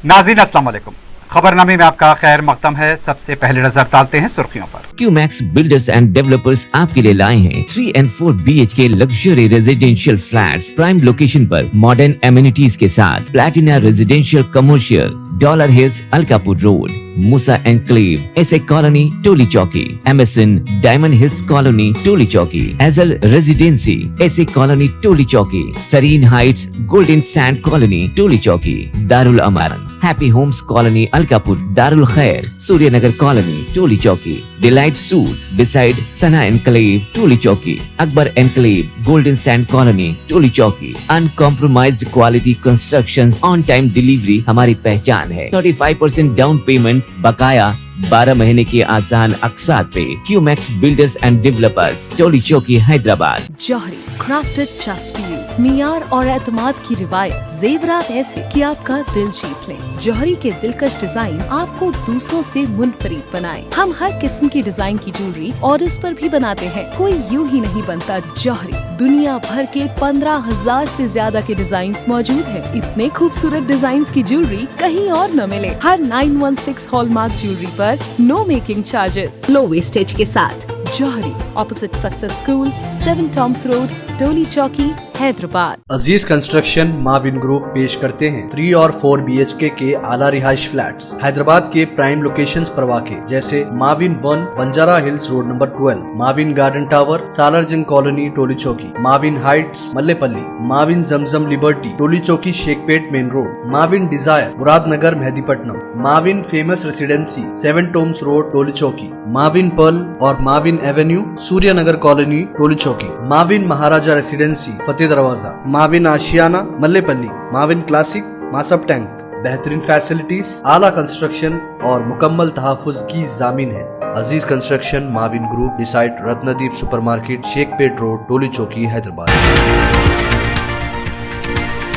नाज़रीन अस्सलाम वालेकुम। खबरनामे में आपका खैर मकदम है। सबसे पहले नजर डालते हैं सुर्खियों पर। क्यूमैक्स बिल्डर्स एंड डेवलपर्स आपके लिए लाए हैं 3 and 4 BHK luxury residential flats prime location पर मॉडर्न एमिनिटीज के साथ। Platina residential commercial, dollar hills Alkapur road, Moosa enclave, SA colony Toli Chowki, MSN diamond hills colony Toli Chowki, एजल residency SA colony Toli Chowki, Sareen heights golden sand colony Toli Chowki, Darul Aman happy homes colony Alkapur, Darul Khair Suryanagar colony Toli Chowki, delight suite beside Sana enclave Toli Chowki, Akbar enclave golden sand colony Toli चौकी। Uncompromised quality constructions, on time delivery हमारी पहचान है। 35% down payment, बकाया 12 महीने के आसान अक़सात पे। QMax builders and developers, Toli Chowki, Hyderabad. Johri crafted just for you, मियार और एतमाद की रिवायत, जेवरात ऐसे कि आपका दिल जीत लें। जौहरी के दिलकश डिजाइन आपको दूसरों से मुनफरिद बनाए। हम हर किस्म की डिजाइन की ज्वेलरी ऑर्डर्स पर भी बनाते हैं। कोई यूं ही नहीं बनता जौहरी। दुनिया भर के 15,000 से ज्यादा के डिजाइन मौजूद है। इतने खूबसूरत डिजाइन की ज्वेलरी कहीं और न मिले। हर 916 हॉलमार्क ज्वेलरी पर no making charges, low wastage के साथ। जौहरी, opposite success school, 7 Tom's road, Toli Chowki, Hyderabad. Aziz construction Mauvin group पेश करते हैं 3 और 4 BHK के आला रिहाइश फ्लैट्स हैदराबाद के प्राइम लोकेशंस पर वाक़े, जैसे Mavin 1 Banjara hills road number 12, Mavin garden tower Salarjung colony Toli Chowki, Mavin heights Mallepally, Mavin Zamzam liberty Toli Chowki Shaikpet main road, Mavin desire Muradnagar Mehdipatnam, Mavin famous residency 7 Tom's road Toli Chowki, Mavin pearl और Mavin avenue Suryanagar colony Toli Chowki, Mavin Maharaja residency Fateh Darwaza, Mavin Ashiana Mallepally, Mavin classic Masab tank. बेहतरीन facilities, आला construction और मुकम्मल तहफ़्फ़ुज़ की जामीन है। Aziz construction Mauvin group beside Ratnadeep supermarket Shaikpet road Toli Chowki Hyderabad.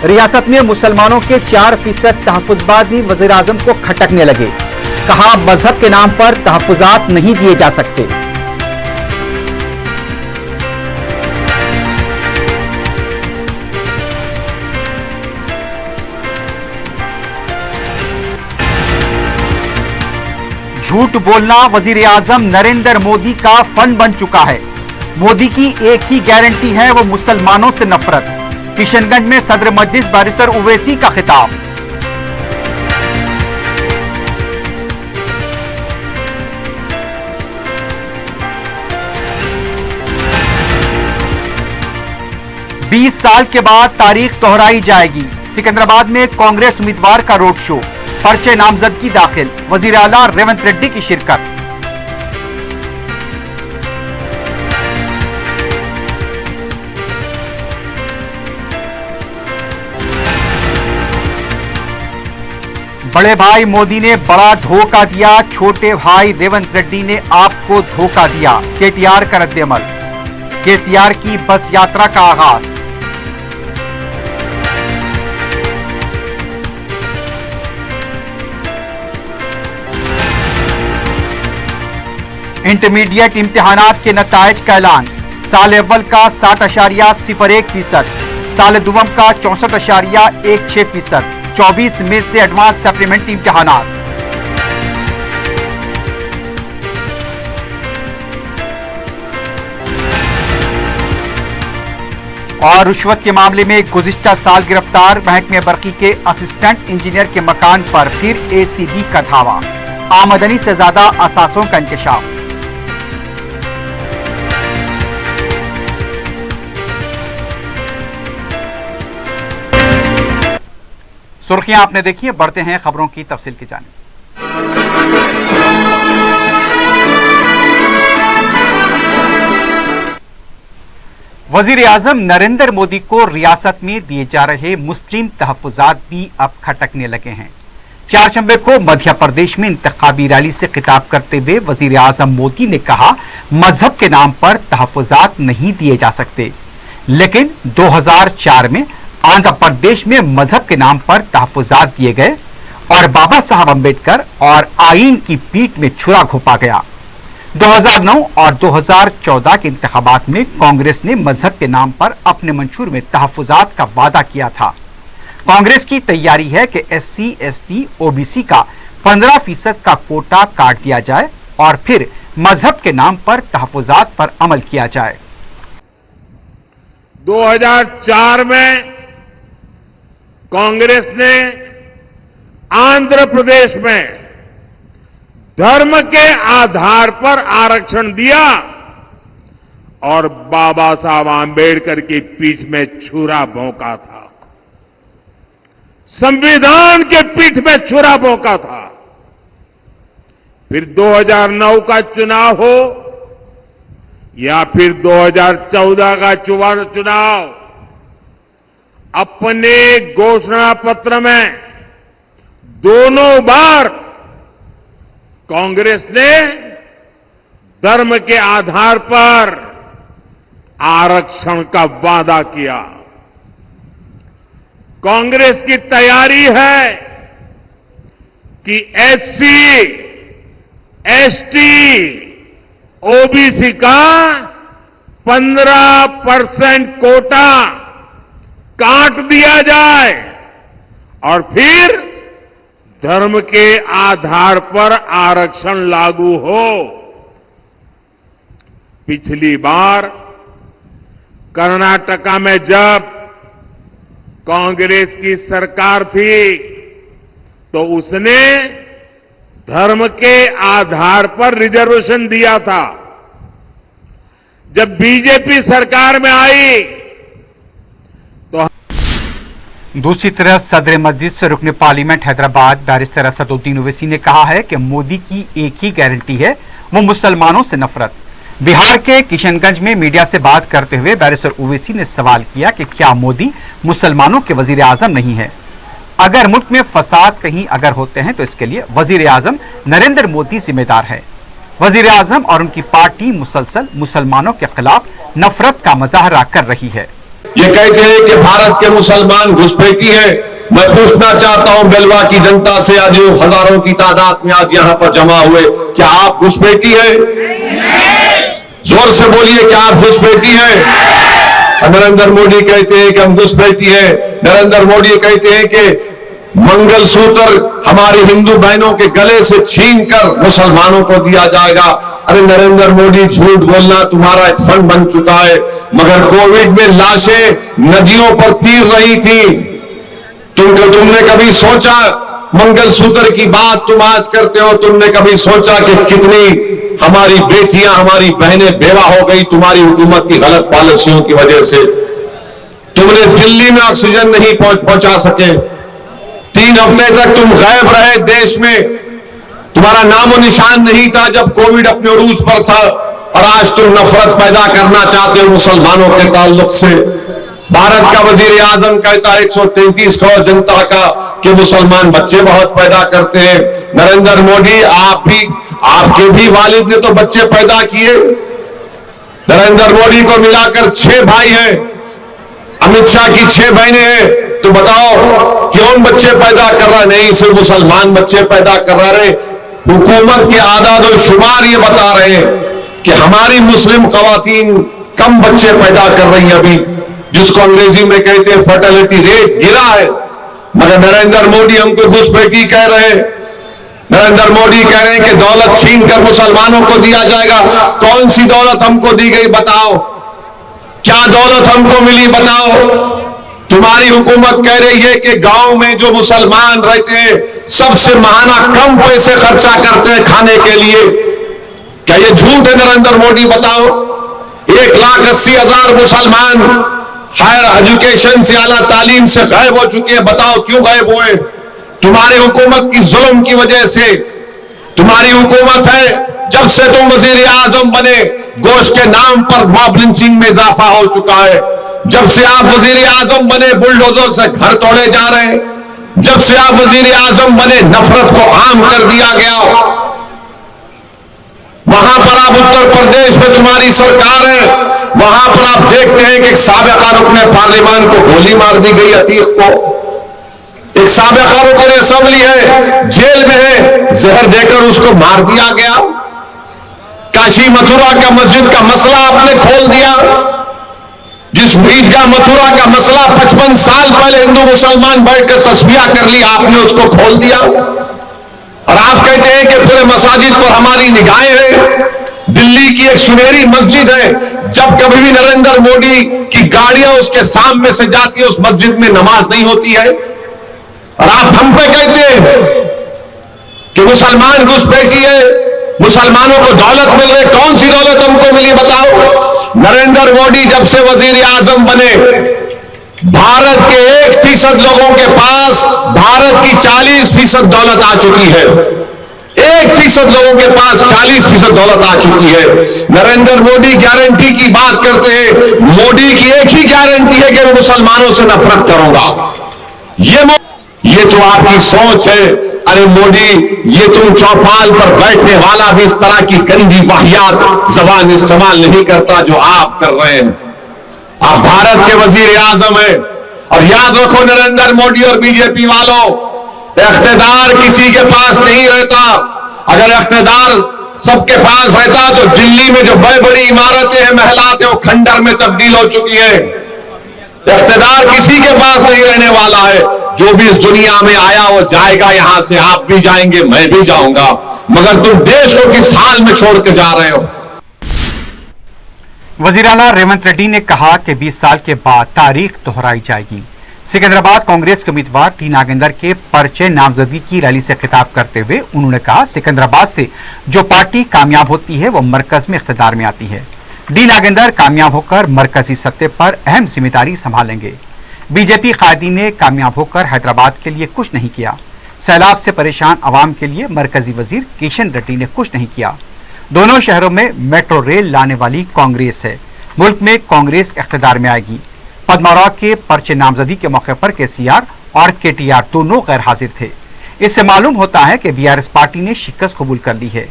रियासत में मुसलमानों के 4% तहफ़्फ़ुज़ात भी वज़ीर आज़म को खटकने लगे। कहा मजहब के नाम पर तहफ़्फ़ुज़ात नहीं दिए जा सकते। झूठ बोलना वजीर आजम नरेंद्र मोदी का फंड बन चुका है। मोदी की एक ही गारंटी है, वो मुसलमानों से नफरत। किशनगंज में सदर मजलिस बैरिस्टर उवैसी का खिताब। बीस साल के बाद तारीख दोहराई जाएगी। सिकंदराबाद में कांग्रेस उम्मीदवार का रोड शो, पर्चे नामजदगी दाखिल, वजीर आला रेवंत रेड्डी की शिरकत। बड़े भाई मोदी ने बड़ा धोखा दिया, छोटे भाई रेवंत रेड्डी ने आपको धोखा दिया। केटीआर का रद्देअमल, केसीआर की बस यात्रा का आगाज। इंटरमीडिएट इम्तिहानात के नताइज का ऐलान। साल अव्वल का 60.01%, साल दुवम का 64.16%, 24 मई से एडवांस सप्लीमेंट्री इम्तिहानात। और रुश्वत के मामले में गुज़िश्ता साल गिरफ्तार महकमे बरकी के असिस्टेंट इंजीनियर के मकान पर फिर ACB का धावा। आमदनी से ज्यादा असासों का इंकशाफ। सुर्खियां आपने देखी है, बढ़ते हैं खबरों की तफसील की जानिब। वजीर आजम नरेंद्र मोदी को रियासत में दिए जा रहे मुस्लिम तहफ़्फ़ुज़ात भी अब खटकने लगे हैं। चारशंबे को मध्य प्रदेश में इंतखाबी रैली से खिताब करते हुए वजीर आजम मोदी ने कहा मजहब के नाम पर तहफ़्फ़ुज़ात नहीं दिए जा सकते, लेकिन 2004 में आंध्र प्रदेश में मजहब के नाम पर तहफ़्फ़ुज़ात दिए गए और बाबा साहब अम्बेडकर और आईन की पीठ में छुरा घोंपा गया। 2009 और 2014 के इंतखाबात में कांग्रेस ने मजहब के नाम पर अपने मंशूर में तहफ़्फ़ुज़ात का वादा किया था। कांग्रेस की तैयारी है कि SC, ST, OBC का 15% का कोटा काट दिया जाए और फिर मजहब के नाम पर तहफुजात पर अमल किया जाए। 2004 में कांग्रेस ने आंध्र प्रदेश में धर्म के आधार पर आरक्षण दिया और बाबा साहब आंबेडकर की पीठ में छुरा भोंका था, संविधान के पीठ में छुरा भोंका था। फिर 2009 का चुनाव हो या फिर 2014 का चुनाव, अपने घोषणा पत्र में दोनों बार कांग्रेस ने धर्म के आधार पर आरक्षण का वादा किया। कांग्रेस की तैयारी है कि SC, ST, OBC का 15% कोटा काट दिया जाए और फिर धर्म के आधार पर आरक्षण लागू हो। पिछली बार कर्नाटका में जब कांग्रेस की सरकार थी तो उसने धर्म के आधार पर रिजर्वेशन दिया था। जब बीजेपी सरकार में आई तो दूसरी तरफ सदर मस्जिद से रुकने पार्लियामेंट हैदराबाद बैरिस्टर असदुद्दीन ओवैसी ने कहा है कि मोदी की एक ही गारंटी है, वो मुसलमानों से नफरत। बिहार के किशनगंज में मीडिया से बात करते हुए बैरिस्टर ओवैसी ने सवाल किया कि क्या मोदी मुसलमानों के वजीर आजम नहीं है? अगर मुल्क में फसाद कहीं अगर होते हैं तो इसके लिए वजीर आजम नरेंद्र मोदी जिम्मेदार है। वजीर आजम और उनकी पार्टी मुसलसल मुसलमानों के खिलाफ नफरत का मुजाहरा कर रही है। ये कहते हैं कि भारत के मुसलमान घुसपैठी हैं। मैं पूछना चाहता हूं बेलवा की जनता से, आज हजारों की तादाद में आज यहां पर जमा हुए, क्या आप घुसपैठी हैं? जोर से बोलिए, क्या आप घुसपैठी हैं? नरेंद्र मोदी कहते हैं कि हम घुसपैठी हैं। नरेंद्र मोदी कहते हैं कि मंगलसूत्र हमारी हिंदू बहनों के गले से छीनकर मुसलमानों को दिया जाएगा। अरे नरेंद्र मोदी, झूठ बोलना तुम्हारा एक फंड बन चुका है। मगर कोविड में लाशें नदियों पर तीर रही थी। तुमने कभी सोचा, मंगलसूत्र की बात तुम आज करते हो, तुमने कभी सोचा कि कितनी हमारी बेटियां, हमारी बहनें बेवा हो गई तुम्हारी हुकूमत की गलत पॉलिसियों की वजह से? तुमने दिल्ली में ऑक्सीजन नहीं पहुंचा सके। 3 हफ्ते तक तुम गायब रहे देश में, तुम्हारा नामो निशान नहीं था जब कोविड अपने उरूज पर था। और आज तुम नफरत पैदा करना चाहते हो मुसलमानों के ताल्लुक से। भारत का वजीर आजम कहता है 133 करोड़ जनता का कि मुसलमान बच्चे बहुत पैदा करते हैं। नरेंद्र मोदी, आपके भी वालिद ने तो बच्चे पैदा किए। नरेंद्र मोदी को मिलाकर 6 भाई हैं, अमित शाह की 6 बहनें हैं। तो बताओ कौन बच्चे पैदा कर रहा? नहीं, सिर्फ मुसलमान बच्चे पैदा कर रहे। हुकूमत के आदाद और शुमार ये बता रहे हैं कि हमारी मुस्लिम खवातीन कम बच्चे पैदा कर रही है अभी, जिसको अंग्रेजी में कहते हैं फर्टिलिटी रेट गिरा है। मगर नरेंद्र मोदी हमको घुसपैठी कह रहे हैं। नरेंद्र मोदी कह रहे हैं कि दौलत छीन कर मुसलमानों को दिया जाएगा। कौन सी दौलत हमको दी गई बताओ? क्या दौलत हमको मिली बताओ? तुम्हारी हुकूमत कह रही है कि गांव में जो मुसलमान रहते हैं सबसे महाना कम पैसे खर्चा करते हैं खाने के लिए। क्या ये झूठ है नरेंद्र मोदी? बताओ। 1,80,000 मुसलमान हायर एजुकेशन से, आला तालीम से गायब हो चुके हैं। बताओ क्यों गायब हुए? तुम्हारी हुकूमत की जुल्म की वजह से। तुम्हारी हुकूमत है, जब से तुम वजीर आजम बने गोश्त के नाम पर मॉब लिंचिंग में इजाफा हो चुका है। जब से आप वजीर आजम बने बुलडोजर से घर तोड़े जा रहे हैं। जब से आप वजीर आजम बने नफरत को आम कर दिया गया। वहां पर आप उत्तर प्रदेश में तुम्हारी सरकार है, वहां पर आप देखते हैं कि एक साबिका रुकने पार्लियामान को गोली मार दी गई, अतीक को। एक साबिका रुकने असेंबली है, जेल में है, जहर देकर उसको मार दिया गया। काशी मथुरा का मस्जिद का मसला आपने खोल दिया। जिस ईदगाह मथुरा का मसला 55 साल पहले हिंदू मुसलमान बैठकर तस्बिया कर लिया, आपने उसको खोल दिया और आप कहते हैं कि पूरे मसाजिद पर हमारी निगाहें हैं। दिल्ली की एक सुनहरी मस्जिद है, जब कभी भी नरेंद्र मोदी की गाड़ियां उसके सामने से जाती है उस मस्जिद में नमाज नहीं होती है, और आप हम पे कहते हैं कि मुसलमान घुसपैठी है, मुसलमानों को दौलत मिल रही। कौन सी दौलत हमको मिली बताओ? नरेंद्र मोदी जब से वजीर आजम बने, भारत के 1% लोगों के पास भारत की 40% दौलत आ चुकी है। 1% लोगों के पास 40% दौलत आ चुकी है। नरेंद्र मोदी गारंटी की बात करते हैं, मोदी की एक ही गारंटी है कि मैं मुसलमानों से नफरत करूंगा। ये तो आपकी सोच है। अरे मोदी, ये तुम चौपाल पर बैठने वाला भी इस तरह की गंदी वाहियात जबान इस्तेमाल नहीं करता जो आप कर रहे हैं। आप भारत के वजीर आजम हैं, और याद रखो नरेंद्र मोदी और बीजेपी वालों, इख्तिदार किसी के पास नहीं रहता। अगर इख्तिदार सबके पास रहता तो दिल्ली में जो बड़ी बड़ी इमारतें हैं, महलात हैं, वो खंडर में तब्दील हो चुकी है। इख्तिदार किसी के पास नहीं रहने वाला है। जो भी इस दुनिया में आया वो जाएगा, यहां से आप भी जाएंगे, मैं भी जाऊंगा, मगर तुम देश को किस हाल में छोड़ के जा रहे हो? वजीर आला रेवंत रेड्डी ने कहा कि 20 साल के बाद तारीख दोहराई जाएगी। सिकंदराबाद कांग्रेस के उम्मीदवार टी नागेंद्र के पर्चे नामजदगी की रैली से खिताब करते हुए उन्होंने कहा, सिकंदराबाद से जो पार्टी कामयाब होती है वो मरकज में इख्तिदार में आती है। डी नागेंद्र कामयाब होकर मरकजी सत्ते पर अहम जिम्मेदारी संभालेंगे। बीजेपी कायदीन ने कामयाब होकर हैदराबाद के लिए कुछ नहीं किया। सैलाब से परेशान अवाम के लिए मरकजी वजीर किशन रेड्डी ने कुछ नहीं किया। दोनों शहरों में मेट्रो रेल लाने वाली कांग्रेस है। मुल्क में कांग्रेस इख्तिदार में आएगी। पद्माराव के पर्चे नामजदगी के मौके पर केसीआर और केटीआर दोनों गैर हाजिर थे। इससे मालूम होता है कि बीआरएस पार्टी ने शिकस्त कबूल कर ली है।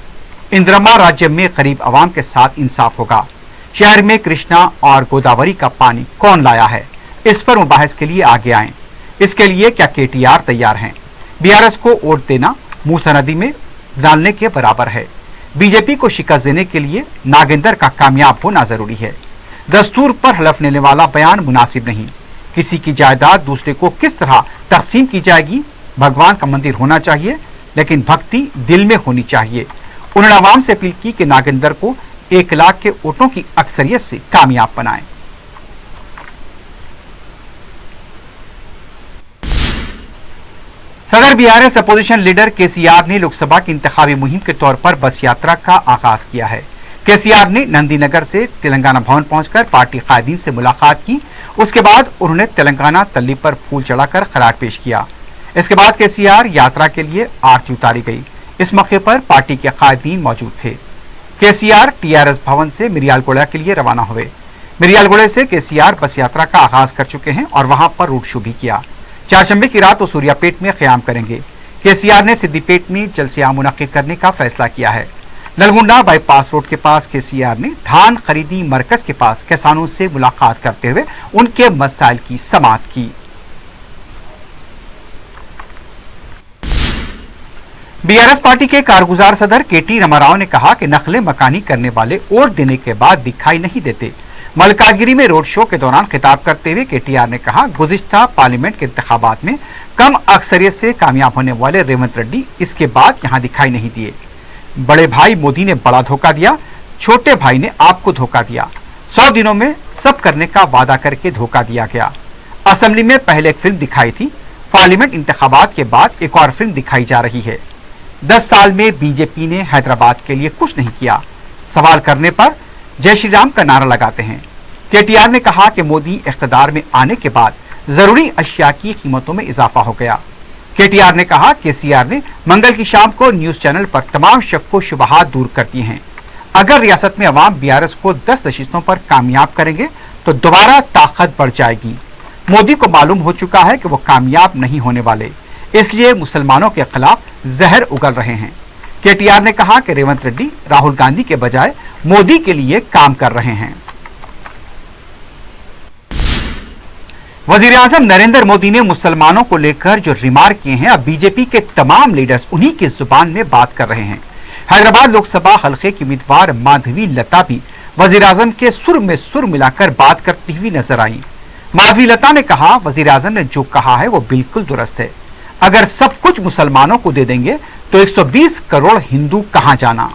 इंदिरम्मा राज्य में गरीब अवाम के साथ इंसाफ होगा। शहर में कृष्णा और गोदावरी का पानी कौन लाया है, इस पर मुबाहिस के लिए आगे आएं। इसके लिए क्या केटीआर तैयार हैं? बीआरएस को वोट देना मूसा नदी में डालने के बराबर है। बीजेपी को शिकस्त देने के लिए नागेंद्र का कामयाब होना जरूरी है। दस्तूर पर हलफ लेने वाला बयान मुनासिब नहीं। किसी की जायदाद दूसरे को किस तरह तकसीम की जाएगी? भगवान का मंदिर होना चाहिए, लेकिन भक्ति दिल में होनी चाहिए। उन्होंने आवाम से अपील की कि नागेंद्र को 1 लाख के वोटों की अक्सरियत से कामयाब बनाएं। सदर बीआरएस अपोजिशन लीडर केसीआर ने लोकसभा की इंतखाबी मुहिम के तौर पर बस यात्रा का आगाज किया है। केसीआर ने नंदीनगर से तेलंगाना भवन पहुंचकर पार्टी कायदीन से मुलाकात की। उसके बाद उन्होंने तेलंगाना तल्ली पर फूल चढ़ाकर खराज पेश किया। इसके बाद केसीआर यात्रा के लिए आरती उतारी गई। इस मौके पर पार्टी के कायदीन मौजूद थे। केसीआर टीआरएस भवन से मिरियालगोड़ा के लिए रवाना हुए। मिरियालगोड़े से केसीआर बस यात्रा का आगाज कर चुके हैं और वहां पर रोड शो भी किया। चारशंबे की रात वो सूर्यापेट में क़याम करेंगे। केसीआर ने सिद्दीपेट में जलसे मुनक्किद करने का फैसला किया है। नलगुंडा बाईपास रोड के पास केसीआर ने धान खरीदी मरकज के पास किसानों से मुलाकात करते हुए उनके मसाइल की समाअत की। बीआरएस पार्टी के कारगुजार सदर केटी रामाराव ने कहा कि नकले मकानी करने वाले वोट देने के बाद दिखाई नहीं देते। मलकाजगिरी में रोड शो के दौरान खिताब करते हुए केटीआर ने कहा, गुज़िश्ता पार्लियामेंट के इंतखाबात में कम अक्सरियत से कामयाब होने वाले रेवंत रेड्डी इसके बाद यहां दिखाई नहीं दिए। बड़े भाई मोदी ने बड़ा धोखा दिया, छोटे भाई ने आपको धोखा दिया। 100 दिनों में सब करने का वादा करके धोखा दिया गया। असेंबली में पहले एक फिल्म दिखाई थी, पार्लियामेंट इंतखाबात के बाद एक और फिल्म दिखाई जा रही है। 10 साल में बीजेपी ने हैदराबाद के लिए कुछ नहीं किया। सवाल करने पर जय श्री राम का नारा लगाते हैं। केटीआर ने कहा कि मोदी इख्तिदार में आने के बाद जरूरी अशिया की कीमतों में इजाफा हो गया। केटीआर ने कहा, केसीआर ने मंगल की शाम को न्यूज चैनल पर तमाम शक व शुबहात दूर कर दिए हैं। अगर रियासत में अवाम बीआरएस को 10 नशिस्तों पर कामयाब करेंगे तो दोबारा ताकत बढ़ जाएगी। मोदी को मालूम हो चुका है कि वो कामयाब नहीं होने वाले, इसलिए मुसलमानों के खिलाफ जहर उगल रहे हैं। केटीआर ने कहा कि रेवंत रेड्डी राहुल गांधी के बजाय मोदी के लिए काम कर रहे हैं। वजीर आजम नरेंद्र मोदी ने मुसलमानों को लेकर जो रिमार्क किए हैं, अब बीजेपी के तमाम लीडर्स उन्हीं की जुबान में बात कर रहे हैं। हैदराबाद लोकसभा हल्के की उम्मीदवार माधवी लता भी वजीर आजम के सुर में सुर मिलाकर बात करती करती हुई नजर आई। माधवी लता ने कहा, वजीर आजम ने जो कहा है वो बिल्कुल दुरुस्त है। अगर सब कुछ मुसलमानों को दे देंगे तो 120 करोड़ हिंदू कहां जाना।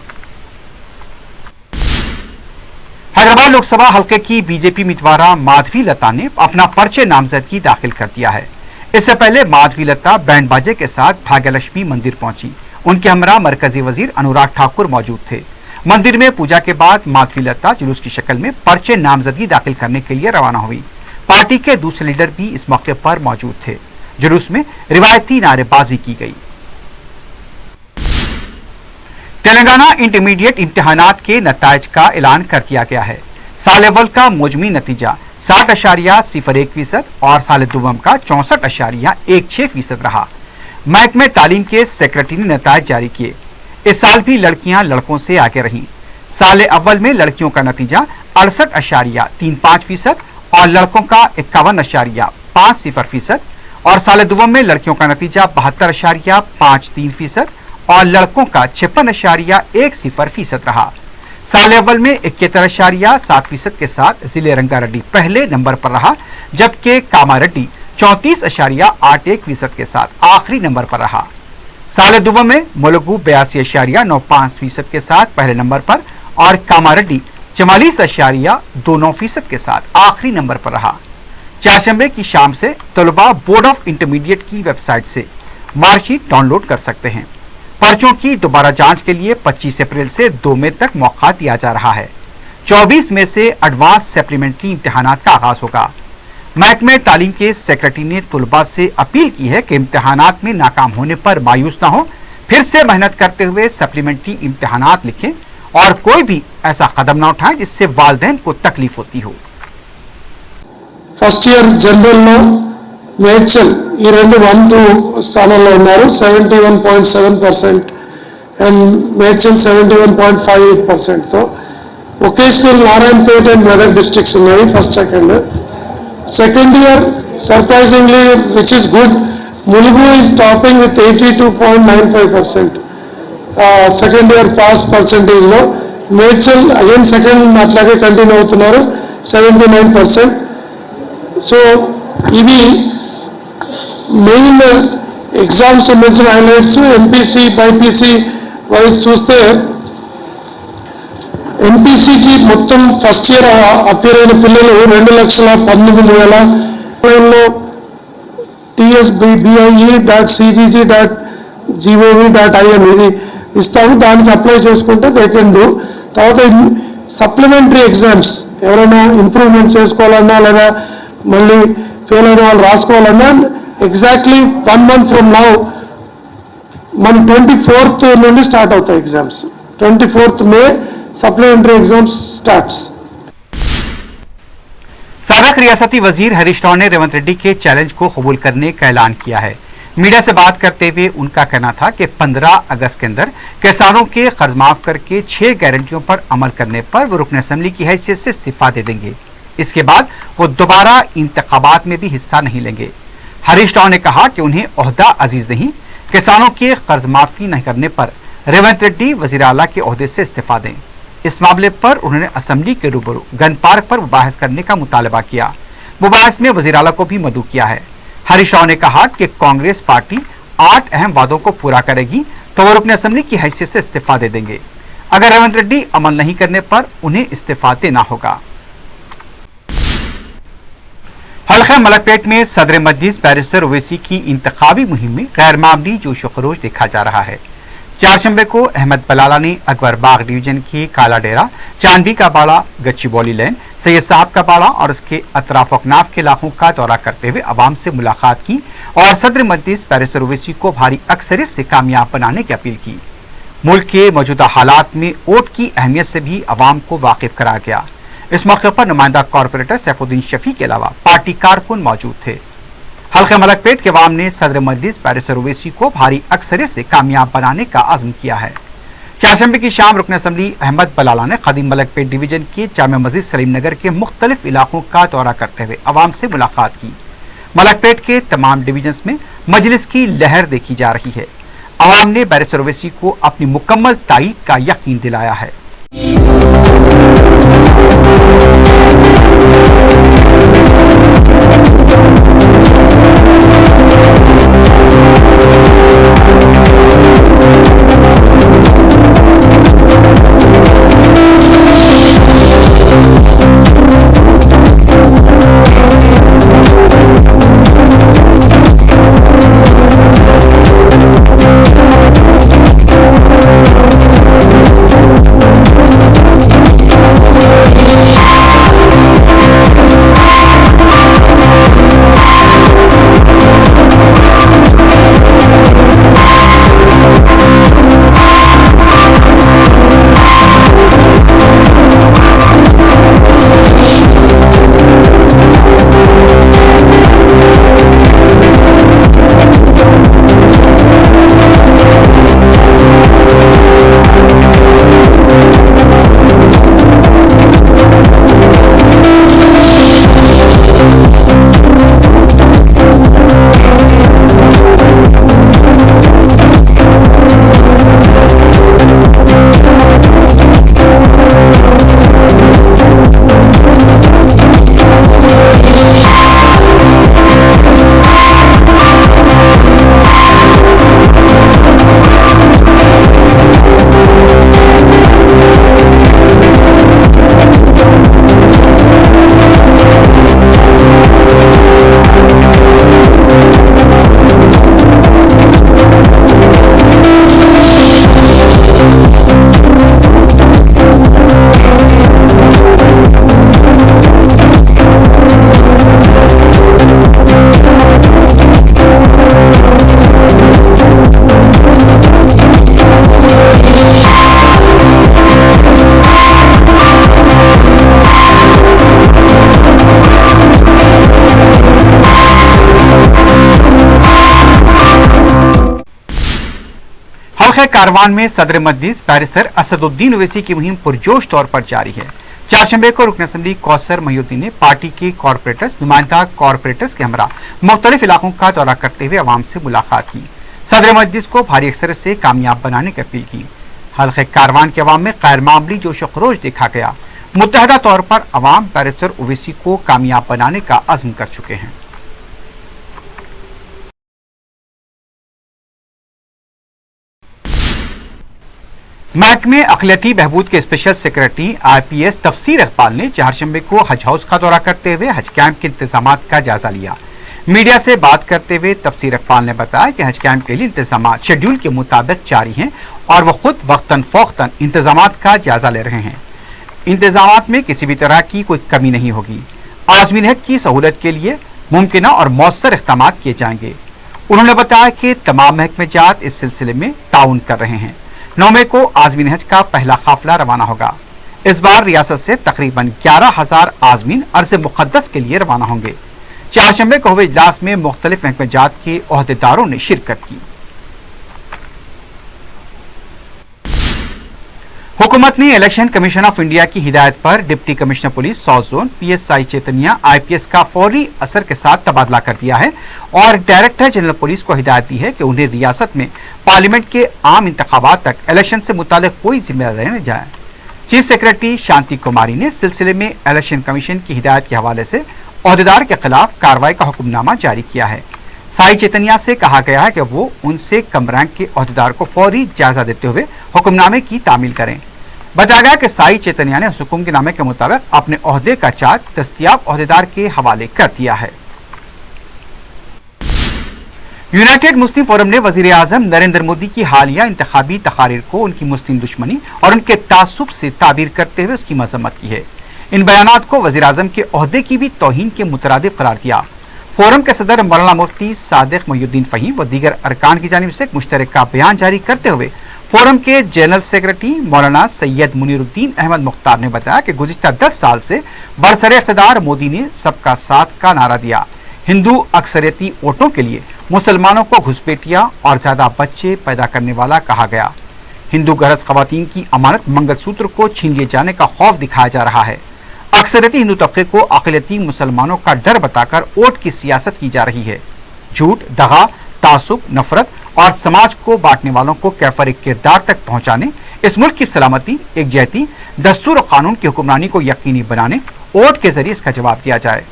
हैदराबाद लोकसभा हल्के की बीजेपी उम्मीदवार माधवी लता ने अपना पर्चे नामजदगी दाखिल कर दिया है। इससे पहले माधवी लता बैंड बाजे के साथ भाग्यलक्ष्मी मंदिर पहुंची। उनके हमरा मरकजी वजीर अनुराग ठाकुर मौजूद थे। मंदिर में पूजा के बाद माधवी लता जुलूस की शक्ल में पर्चे नामजदगी दाखिल करने के लिए रवाना हुई। पार्टी के दूसरे लीडर भी इस मौके पर मौजूद थे। जुलूस में रिवायती नारेबाजी की गई। तेलंगाना इंटरमीडिएट इम्तिहानात के नतायज का ऐलान कर दिया गया है। साल अव्वल का मौजमी नतीजा 60.01% और साल दुवम का 64.16% रहा। महकमे तालीम के सेक्रेटरी ने नतायज जारी किए। इस साल भी लड़कियां लड़कों से आगे रहीं। साल अव्वल में लड़कियों का नतीजा 68.35% और लड़कों का 51.50% और साल दुवम में लड़कियों का नतीजा 72.53% और लड़कों का 56.10% रहा। साल अव्वल में 71.7% के साथ जिले रंगारेड्डी पहले नंबर पर रहा, जबकि कामारेड्डी 34.81% के साथ आखिरी नंबर पर रहा। साल दुवम में मुलुगु 82.95% के साथ पहले नंबर पर और कामारेड्डी 44.29% के साथ आखिरी नंबर पर रहा। चारशंबे की शाम से तलबा बोर्ड ऑफ इंटरमीडिएट की वेबसाइट से मार्कशीट डाउनलोड कर सकते हैं। पर्चों की दोबारा जांच के लिए 25 अप्रैल से 2 मई तक मौका दिया जा रहा है। 24 मई से एडवांस सप्लीमेंट्री इम्तिहानात का आगाज होगा। महकमे तालीम के सेक्रेटरी ने तलबा से अपील की है कि इम्तिहानात में नाकाम होने पर मायूस न हो, फिर से मेहनत करते हुए सप्लीमेंट्री इम्तिहानात लिखें और कोई भी ऐसा कदम न उठाएं जिससे वालिदैन को तकलीफ होती हो। ఫస్ట్ ఇయర్ జనరల్లో మేడ్చల్ ఈ రెండు 1-2 స్థానాల్లో ఉన్నారు 71.7% అండ్ మేడ్చల్ 71.58%తో vocational Narayanpet and Medak districts ఉన్నాయి first second year surprisingly which is good Mulugu is topping with 82.95%. Second year pass పర్సంటేజ్లో మేడ్చల్ అగైన్ సెకండ్ అట్లాగే కంటిన్యూ అవుతున్నారు 79%. సో ఇవి మెయిన్ ఎగ్జామ్స్ సంబంధించిన హైలైట్స్. ఎంపీసీ బైపీసీ వైజ్ చూస్తే ఎంపీసీకి మొత్తం ఫస్ట్ ఇయర్ అపేర్ అయిన పిల్లలు 2,19,000 tsbie.cgg.gov.in ఇది ఇస్తాము. దానికి అప్లై చేసుకుంటే దే కెన్ డూ. తర్వాత సప్లిమెంటరీ ఎగ్జామ్స్ ఎవరైనా ఇంప్రూవ్మెంట్ చేసుకోవాలన్నా లేదా మళ్ళీ ఫెయిల్ అయిన వాళ్ళు రాసుకోవాలన్నా ఎగ్జాక్ట్లీ 1 month ఫ్రమ్ నౌ మన 24th నుండి స్టార్ట్ అవుతాయి ఎగ్జామ్స్. 24th మే सप्लीमेंट्री एग्जाम स्टार्ट्स. साबिक रियासती वजीर हरीश राव ने रेवंत रेड्डी के चैलेंज को कबूल करने का ऐलान किया है। मीडिया से बात करते हुए उनका कहना था कि 15 अगस्त के अंदर किसानों के कर्ज माफ करके 6 गारंटियों पर अमल करने पर वो रुकन असेंबली की हैसियत से इस्तीफा दे देंगे। इसके बाद वो दोबारा इंतखाबात में भी हिस्सा नहीं लेंगे। हरीश राव ने कहा कि उन्हें ओहदा अजीज नहीं, किसानों के कर्ज माफी नहीं करने पर रेवंत रेड्डी वजीर आला के ओहदे से इस्तीफा दें। इस मामले पर उन्होंने असेंबली के रूबरू गन पार्क पर मुबाहिस करने का मुतालबा किया। मुबाहिस में वजीर आला को भी मदऊ किया है। हरीश राव ने कहा कि कांग्रेस पार्टी 8 अहम वादों को पूरा करेगी तो वो रुकन असेंबली की हैसियत से इस्तीफा दे देंगे। अगर रेवंत रेड्डी अमल नहीं करने पर उन्हें इस्तीफा देना होगा। हल्का मलकपेट में सदर मजलिस बैरिस्टर ओवैसी की इंतखाबी मुहिम में गैर मामूली जोश व खरोश देखा जा रहा है। चारशंबे को अहमद बलाला ने अकबर बाग डिवीजन के काला डेरा, चांदबी का बाड़ा, गच्चीबौली लैन, सैयद साहब का बाड़ा और उसके अतराफ अकनाफ के इलाकों का दौरा करते हुए अवाम से मुलाकात की और सदर मजलिस बैरिस्टर ओवैसी को भारी अक्सरियत से कामयाब बनाने की अपील की। मुल्क के मौजूदा हालात में वोट की अहमियत से भी अवाम को वाकिफ करा गया। इस मौके पर नुमाइंदा कॉरपोरेटर सैफुद्दीन शफी के अलावा पार्टी कारकुन मौजूद थे। हल्का मलकपेट के अवाम ने सदर मजलिस बैरिस्टर ओवैसी को भारी अक्सरियत से कामयाब बनाने का अज़्म किया है। चारशंबे की शाम रुकन असेंबली अहमद बलाला ने कदीम मलकपेट डिवीजन के जामा मस्जिद सलीम नगर के मुख्तलिफ इलाकों का दौरा करते हुए अवाम से मुलाकात की। मलकपेट के तमाम डिवीजन्स में मजलिस की लहर देखी जा रही है। अवाम ने बैरिस्टर ओवैसी को अपनी मुकम्मल ताईद का यकीन दिलाया है। हल्के कारवान में सदर मजलिस बैरिस्टर असदुद्दीन ओवैसी की मुहिम पुरजोश तौर पर जारी है। चारशंबे को रुकन असम्बली कौसर महिउद्दीन ने पार्टी के कॉरपोरेटर्स, नुमाइंदा कॉरपोरेटर्स के हमरा मुख्तलिफ इलाकों का दौरा करते हुए अवाम से मुलाकात की। सदर मजलिस को भारी अक्सरियत से कामयाब बनाने की अपील की। हल्के कारवान के अवाम में गैर मामूली जोश व खरोश देखा गया। मुत्तहदा तौर पर अवाम बैरिस्टर ओवैसी को कामयाब बनाने का अज़्म कर चुके हैं। महकमे अक़लियती बहबूद के स्पेशल सेक्रेटरी IPS तफसीर इकबाल ने चारशंबे को हज हाउस का दौरा करते हुए हज कैंप के इंतजाम का जायजा लिया। मीडिया से बात करते हुए तफसीर इकबाल ने बताया कि हज कैंप के लिए इंतजाम शेड्यूल के मुताबिक जारी हैं और वह खुद वक्तन फ़ौक्तन इंतजाम का जायजा ले रहे हैं। इंतजाम में किसी भी तरह की कोई कमी नहीं होगी। आज़मीन हज की सहूलत के लिए मुमकिन और मौसर इक़दाम किए जाएंगे। उन्होंने बताया कि तमाम महकमे जात इस सिलसिले में ताउन कर रहे हैं। 9 मई को आज़मीन हज का पहला काफिला रवाना होगा। इस बार रियासत से तकरीबन 11,000 आज़मीन अर्ज़ मुक़द्दस के लिए रवाना होंगे। चारशंबे को हुए इजलास में मुख्तलिफ महकमे जात के ओहदेदारों ने शिरकत की। हुकूमत ने इलेक्शन कमीशन ऑफ इंडिया की हिदायत पर deputy commissioner police south zone PSI Chaitanya IPS का फौरी असर के साथ तबादला कर दिया है और डायरेक्टर जनरल पुलिस को हिदायत दी है कि उन्हें रियासत में पार्लियामेंट के आम इंतखाबात तक इलेक्शन से मुतालिक कोई जिम्मेदारी न जाए। चीफ सेक्रेटरी शांति कुमारी ने सिलसिले में इलेक्शन कमीशन की हिदायत के हवाले से ओहदेदार के खिलाफ कार्रवाई का हुक्मनामा जारी किया है। साई चैतन्या से कहा गया है कि वो उनसे कम रैंक के ओहदेदार को फौरी जायजा देते हुए हुक्मनामे की तामील करें। बताया गया कि साई चैतन्या ने हुक्म के नामे के मुताबिक अपने ओहदे का चार्ज दस्तयाब ओहदेदार के हवाले कर दिया है। यूनाइटेड मुस्लिम फोरम ने वजीर आजम नरेंद्र मोदी की हालिया इंतखाबी तकारीर को उनकी मुस्लिम दुश्मनी और उनके तासुब से ताबीर करते हुए उसकी मजम्मत की है। इन बयानात को वजीर आजम के ओहदे की भी तौहीन के मुतरादिफ करार दिया। फोरम के सदर मौलाना मुफ्ती सादिक मोहिउद्दीन फहीम व दीगर अरकान की जानिब से एक मुश्तरका बयान जारी करते हुए फोरम के जनरल सेक्रेटरी मौलाना सैयद मुनीरुद्दीन अहमद मुख्तार ने बताया कि गुज़िश्ता 10 साल से बरसरे इख्तिदार मोदी ने सबका साथ का नारा दिया। हिंदू अक्सरियती वोटों के लिए मुसलमानों को घुसपैठिया और ज्यादा बच्चे पैदा करने वाला कहा गया। हिंदू गरज खवातीन की अमानत मंगलसूत्र को छीन लिए जाने का खौफ दिखाया जा रहा है। अक्सरियती हिंदू तबके को अक़लियती मुसलमानों का डर बताकर वोट की सियासत की जा रही है। झूठ, दगा, तासुब, नफरत और समाज को बांटने वालों को कैफर किरदार तक पहुंचाने, इस मुल्क की सलामती, एकजहती, दस्तूर और कानून की हुक्मरानी को यकीनी बनाने वोट के जरिए इसका जवाब दिया जाए।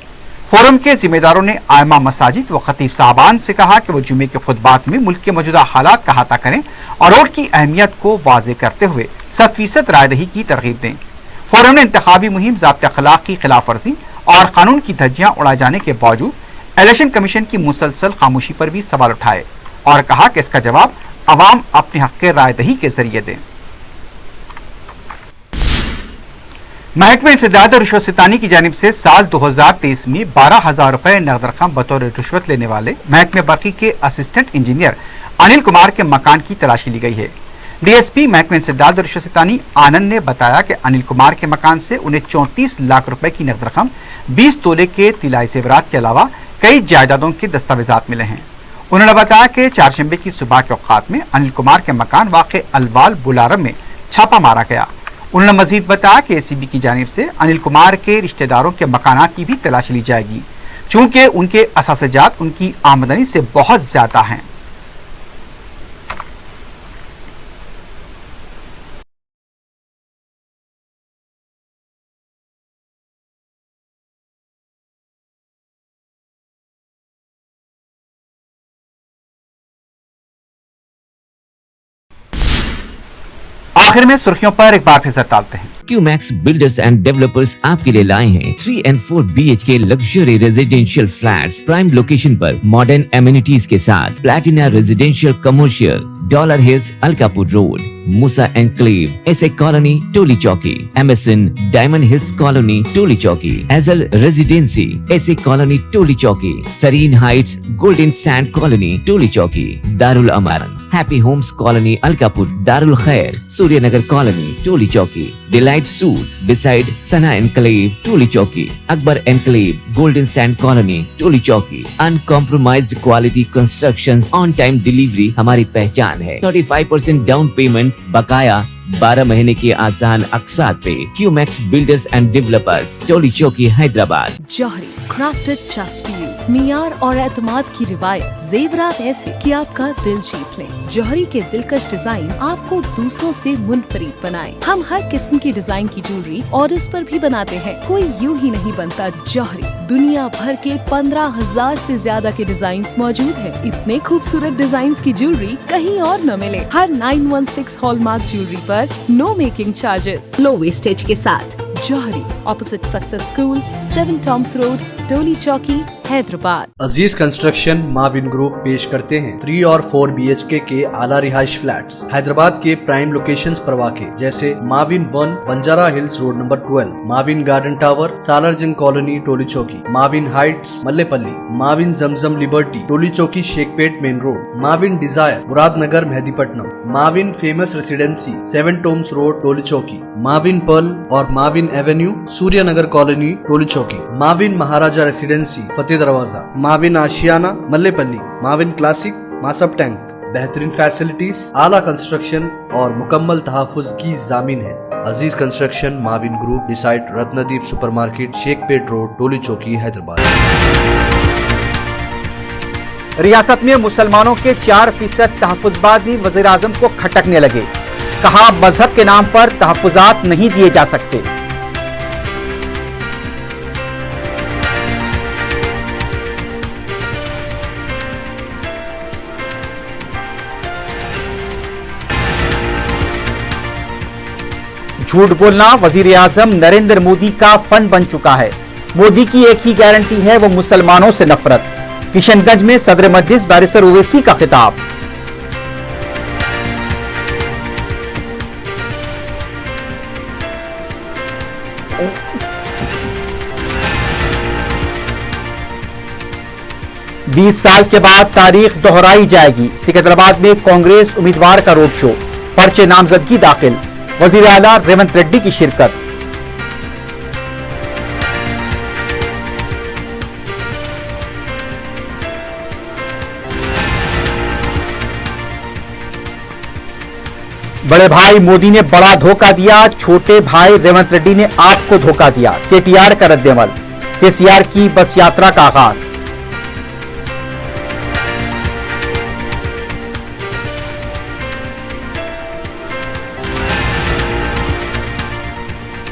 फोरम के जिम्मेदारों ने आयमा मसाजिद व खतीब साहबान से कहा कि वो जुमे के खुतबात में मुल्क के मौजूदा हालात का अहाता करें और वोट की अहमियत को वाज़ेह करते हुए 100% रायदही की तरगीब दें। फोरम ने इंतखाबी मुहिम, ज़ाब्ते अखलाक की खिलाफ वर्जी और कानून की धज्जियां उड़ाए जाने के बावजूद इलेक्शन कमीशन की मुसलसल खामोशी पर भी सवाल उठाए और कहा कि इसका जवाब अवाम अपने हक के रायदही के जरिए दें। महकमे इंसदाद और रिश्वत सितानी की जानिब से साल 2023 में 12,000 रुपए नकद रकम बतौर रिश्वत लेने वाले महकमे बर्की के असिस्टेंट इंजीनियर अनिल कुमार के मकान की तलाशी ली गई है। DSP महकमे इंसदाद और रिश्वत सितानी आनंद ने बताया कि अनिल कुमार के मकान से उन्हें 34 लाख रुपए की नकद रकम, 20 तोले के तिलाई जेवरात के अलावा कई जायदादों के दस्तावेजात मिले हैं। उन्होंने बताया कि चारशंबे की सुबह के औकात में अनिल कुमार के मकान वाक़े अलवाल बुलारम में छापा मारा गया। उन्होंने मजीद बताया कि ACB की जानिब से अनिल कुमार के रिश्तेदारों के मकानात की भी तलाशी ली जाएगी, चूंकि उनके असासजात उनकी आमदनी से बहुत ज्यादा हैं। आखिर में सुर्खियों पर एक बार फिर नजर डालते हैं। QMax बिल्डर्स एंड डेवलपर्स आपके लिए लाए हैं 3 and 4 BHK luxury residential flats prime location पर मॉडर्न एमिनिटीज के साथ Platina residential commercial, dollar hills Alkapur road, Moosa enclave, SA colony Toli Chowki, MSN diamond hills colony Toli Chowki, एजल residency SA colony Toli Chowki, Sareen heights golden sand colony Toli Chowki, Darul Amaran happy homes colony Alkapur, Darul Khair, Suryanagar colony, Toli Chowki, delight suite beside Sana enclave, Toli Chowki, Akbar enclave, golden sand colony, Toli चौकी। Uncompromised quality constructions, on time delivery हमारी पहचान है। 35% down payment, बकाया 12 महीने की आसान अक़सात पे। QMax builders and developers, Toli Chowki, Hyderabad. Johri crafted just for you, मियार और एतमाद की रिवायत, जेवरात ऐसे कि आपका दिल जीत लें। जौहरी के दिलकश डिजाइन आपको दूसरों से मुनफरिद बनाए। हम हर किस्म की डिजाइन की ज्वेलरी ऑर्डर्स पर भी बनाते हैं, कोई यूं ही नहीं बनता। जौहरी दुनिया भर के 15,000 से ज्यादा के डिजाइन मौजूद है। इतने खूबसूरत डिजाइन की ज्वेलरी कहीं और न मिले। हर 916 हॉलमार्क ज्वेलरी पर no making charges, low wastage के साथ। जौहरी, opposite success school, 7 Tom's road, Toli Chowki, Hyderabad. Aziz construction Mauvin group पेश करते हैं 3 और 4 BHK के आला रिहाइश फ्लैट्स हैदराबाद के प्राइम लोकेशंस पर वाक़े, जैसे Mavin 1 Banjara hills road number 12, Mavin garden tower Salarjung colony Toli Chowki, Mavin heights Mallepally, Mavin Zamzam liberty Toli Chowki Shaikpet main road, Mavin desire Muradnagar Mehdipatnam, Mavin famous residency 7 Tom's road Toli Chowki, Mavin pearl और Mavin avenue Suryanagar colony Toli Chowki, Mavin Maharaja residency Fateh Darwaza, Mavin Ashiana Mallepally, Mavin classic Masab tank. बेहतरीन facilities, आला construction और मुकम्मल तहफ़्फ़ुज़ की जामीन है। Aziz construction Mauvin group beside Ratnadeep supermarket, Shaikpet road, Toli Chowki, Hyderabad. रियासत में मुसलमानों के 4% तहफ़्फ़ुज़बाज़ी वज़ीर आज़म को खटकने लगे। कहा, मजहब के नाम पर तहफ़्फ़ुज़ात नहीं दिए जा सकते। झूठ बोलना वजीर आजम नरेंद्र मोदी का फन बन चुका है। मोदी की एक ही गारंटी है, वो मुसलमानों से नफरत। किशनगंज में सदर मजलिस बैरिस्टर ओवैसी का खिताब। बीस साल के बाद तारीख दोहराई जाएगी। सिकंदराबाद में कांग्रेस उम्मीदवार का रोड शो, पर्चे नामजदगी दाखिल, वजीर आला रेवंत रेड्डी की शिरकत। बड़े भाई मोदी ने बड़ा धोखा दिया, छोटे भाई रेवंत रेड्डी ने आपको धोखा दिया। केटीआर का रद्देअमल, केसीआर की बस यात्रा का आगाज।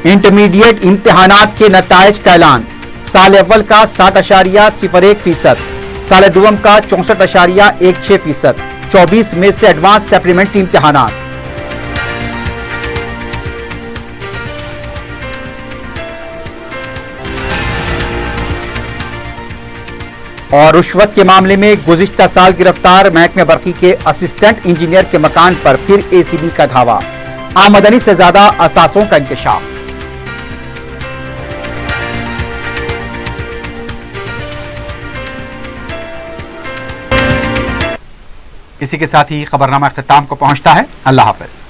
इंटरमीडिएट इम्तिहानात के नताइज का ऐलान। साल अव्वल का 7.01%, साल दुवम का 64.16%, 24 में से एडवांस सप्लीमेंट्री इम्तिहानात। और रुश्वत के मामले में गुज़िश्ता साल गिरफ्तार महकमे बर्की के असिस्टेंट इंजीनियर के मकान पर फिर एसीबी का धावा। आमदनी से ज्यादा असासों का इंकशाफ। इसी के साथ ही खबरनामा अख्ताम को पहुंचता है। अल्लाह हाफ़िज़।